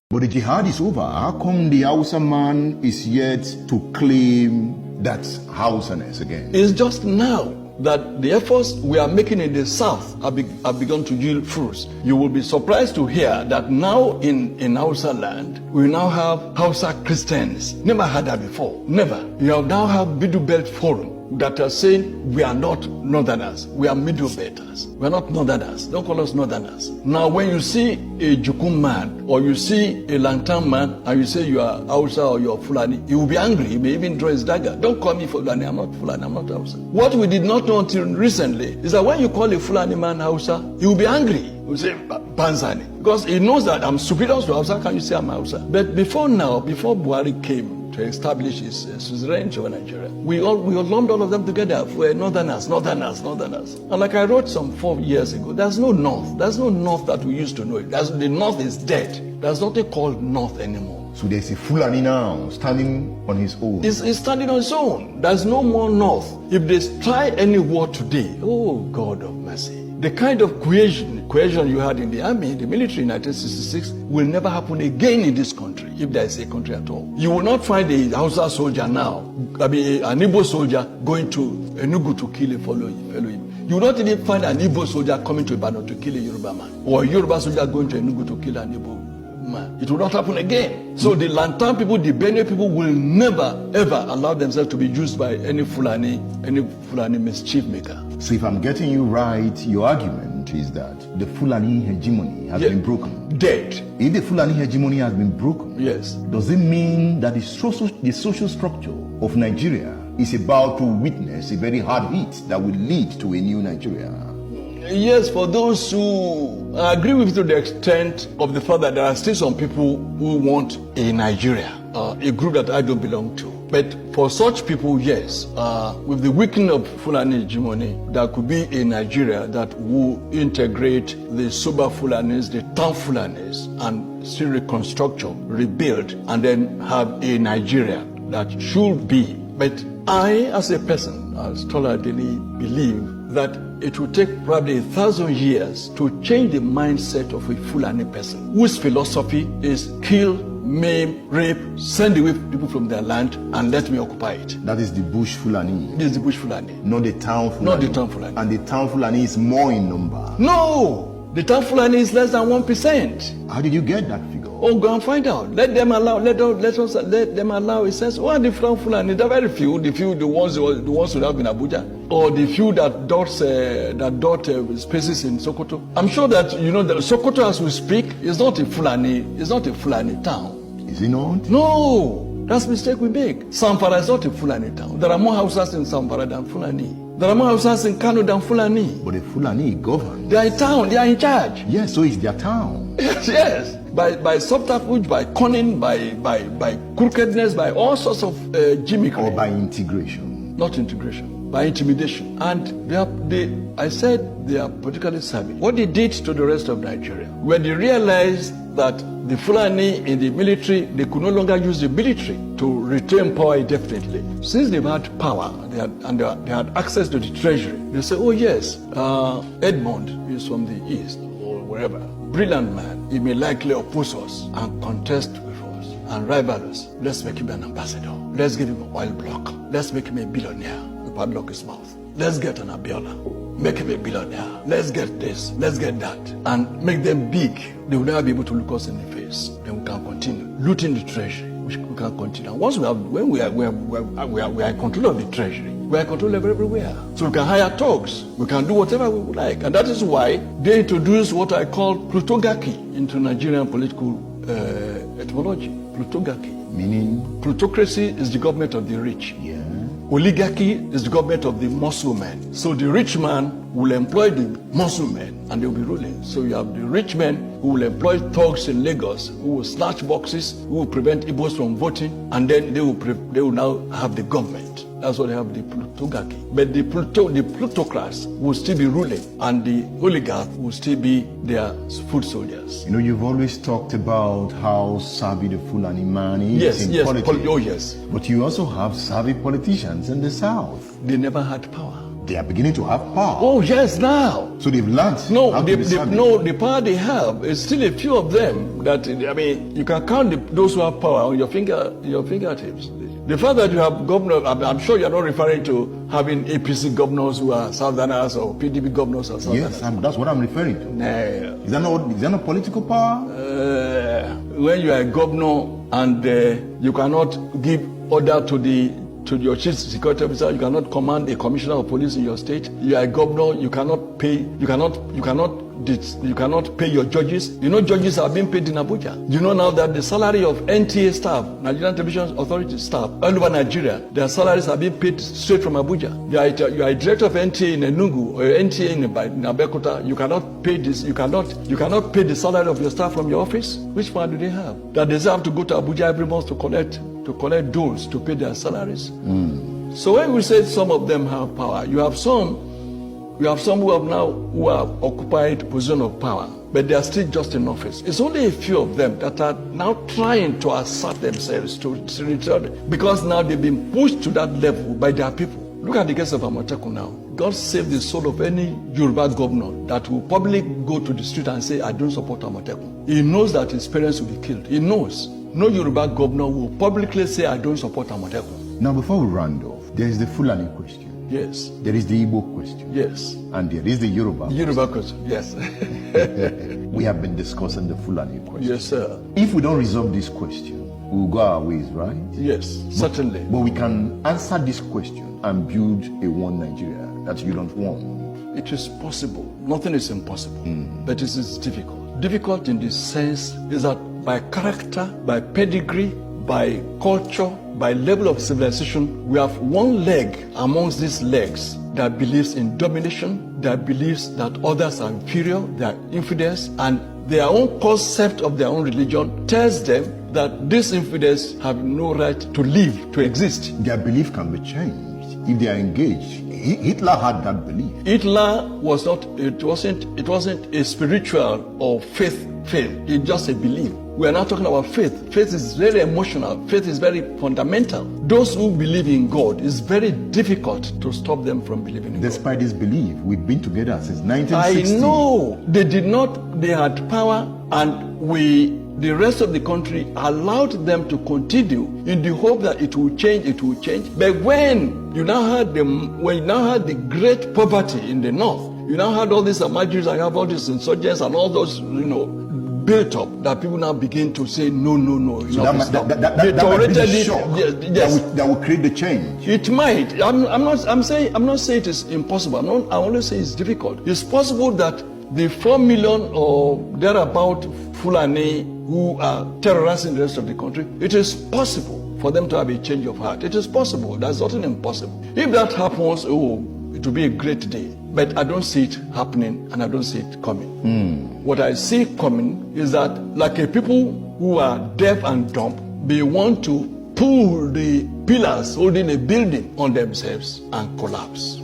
But the jihad is over. How come the Hausa man is yet to claim that Hausaness again? It's just now that the efforts we are making in the south have begun to yield fruits. You will be surprised to hear that now in Hausa land, we now have Hausa Christians. Never had that before. Never. You now have Middle Belt Forum that are saying we are not northerners, we are middle belters. We are not northerners. Don't call us northerners. Now when you see a Jukum man or you see a Lantan man and you say you are Hausa or you are Fulani, he will be angry. He may even draw his dagger. Don't call me Fulani, I'm not Fulani, I'm not Hausa. What we did not know until recently is that when you call a Fulani man Hausa, he will be angry. He will say Banzani. Because he knows that I'm superior to Hausa, can you say I'm Hausa? But before Buhari came to establish his suzerainty over Nigeria, we lumped all of them together. We're northerners. And like I wrote some 4 years ago, there's no north. There's no north that we used to know it. The north is dead. There's nothing called north anymore. So there's a Fulani now standing on his own. He's standing on his own. There's no more north. If they try any war today, oh God of mercy, the kind of cohesion you had in the army, the military in 1966 will never happen again in this country, if there is a country at all. You will not find a Hausa soldier now, an Igbo soldier going to Enugu to kill a fellow him. You will not even find an Igbo soldier coming to Ibadan to kill a Yoruba man, or a Yoruba soldier going to Enugu to kill an Igbo man. It will not happen again. So the Lantan people, the Benue people will never ever allow themselves to be used by any Fulani mischief maker. So if I'm getting you right, your argument is that the Fulani hegemony has been broken. Dead. If the Fulani hegemony has been broken, yes, does it mean that the social structure of Nigeria is about to witness a very hard hit that will lead to a new Nigeria? Yes, for those who agree with you to the extent of the fact that there are still some people who want a Nigeria, a group that I don't belong to. But for such people, yes, with the weakening of Fulani hegemony, there could be a Nigeria that will integrate the Soba Fulanis, the town Fulanis, and still reconstruct, rebuild, and then have a Nigeria that should be. But I, as a person, as Tola Adeniyi, believe that it will take probably 1,000 years to change the mindset of a Fulani person whose philosophy is kill, maim, rape, send away people from their land and let me occupy it. That is the bush Fulani. This is the bush Fulani. Not the town Fulani. Not the town Fulani. And the town Fulani is more in number. No! The town Fulani is less than 1%. How did you get that figure? Oh, go and find out. Let them allow a sense. What are the town Fulani? They're very few. The ones who have in Abuja, or the few that dot spaces in Sokoto. I'm sure that you know that Sokoto, as we speak, is not a Fulani town. Is it not? No, that's a mistake we make. Zamfara is not a Fulani town. There are more Hausas in Zamfara than Fulani. There are more Hausas in Kano than Fulani. But the Fulani govern. They are in town. They are in charge. Yes, so it's their town. Yes. By subterfuge, by cunning, by crookedness, by all sorts of gimmickry. Or by integration. Not integration, by intimidation. And I said they are politically savvy. What they did to the rest of Nigeria, when they realized that the Fulani in the military, they could no longer use the military to retain power indefinitely. Since they've had power, they had access to the treasury, they say, oh yes, Edmond is from the east or wherever. Brilliant man, he may likely oppose us and contest with us and rival us. Let's make him an ambassador. Let's give him an oil block. Let's make him a billionaire. We padlock his mouth. Let's get an Abiola. Make him a billionaire. Let's get this. Let's get that. And make them big. They will never be able to look us in the face. Then we can continue looting the treasury. We can continue. And once we are in control of the treasury, we are in control of everywhere. So we can hire thugs. We can do whatever we would like. And that is why they introduced what I call Plutocracy into Nigerian political etymology. Plutocracy. Meaning? Plutocracy is the government of the rich. Yeah. Oligarchy is the government of the muscle men. So the rich man will employ the muscle men and they will be ruling. So you have the rich men who will employ thugs in Lagos, who will snatch boxes, who will prevent Igbos from voting, and then they will now have the government. That's why they have the plutocracy. But the plutocrats will still be ruling, and the oligarchs will still be their foot soldiers. You know, you've always talked about how savvy the Fulani man is politics. Oh yes. But you also have savvy politicians in the South. They never had power. they are beginning to have power. Oh, yes, now. So they've learned. No, the power they have is still a few of them that, I mean, you can count those who have power on your fingertips. The fact that you have governors, I'm sure you're not referring to having APC governors who are Southerners or PDP governors or Southerners. Yes, that's what I'm referring to. No. Is that not political power? When you are a governor and you cannot give order to your chief security officer, you cannot command a commissioner of police in your state. You are a governor, you cannot pay your judges. You know judges are being paid in Abuja. You know now that the salary of NTA staff, Nigerian Television Authority staff, all over Nigeria, their salaries are being paid straight from Abuja. You are a director of NTA in Enugu or NTA in Abeokuta. You cannot pay this. You cannot pay the salary of your staff from your office. Which power do they have? That they have to go to Abuja every month to collect dues to pay their salaries. So when we say some of them have power, you have some who have occupied position of power, but they are still just in office. It's only a few of them that are now trying to assert themselves to return, because now they've been pushed to that level by their people. Look at the case of Amotekun now. God save the soul of any Yoruba governor that will publicly go to the street and say, I don't support Amotekun. He knows that his parents will be killed. He knows. No Yoruba governor will publicly say, I don't support Amotekun. Now, before we round off, there is the Fulani question. Yes. There is the Igbo question. Yes. And there is the Yoruba question. Yes. We have been discussing the Fulani question. Yes, sir. If we don't resolve this question, we will go our ways, right? Yes, certainly. But we can answer this question and build a one Nigeria that you don't want. It is possible. Nothing is impossible. But it is difficult. Difficult in the sense is that by character, by pedigree, by culture, by level of civilization, we have one leg amongst these legs that believes in domination, that believes that others are inferior, they are infidels, and their own concept of their own religion tells them that these infidels have no right to live, to exist. Their belief can be changed if they are engaged. Hitler had that belief. Hitler was not, it wasn't a spiritual or faith. It's just a belief. We are not talking about faith. Faith is very emotional. Faith is very fundamental. Those who believe in God, it's very difficult to stop them from believing in God. Despite this belief, we've been together since 1960. I know. They had power, and the rest of the country allowed them to continue in the hope that it will change. But when you now had the great poverty in the north, you now had all these Amajis, I have all these insurgents and all those, built up, that people now begin to say no. So that might be the shock that will create the change. It might. I'm not saying it is impossible. I only say it's difficult. It's possible that the 4 million or thereabout Fulani who are terrorizing the rest of the country, it is possible for them to have a change of heart. It is possible. There's nothing impossible. If that happens, it will be a great day. But I don't see it happening, and I don't see it coming. What I see coming is that, like a people who are deaf and dumb, they want to pull the pillars holding a building on themselves and collapse.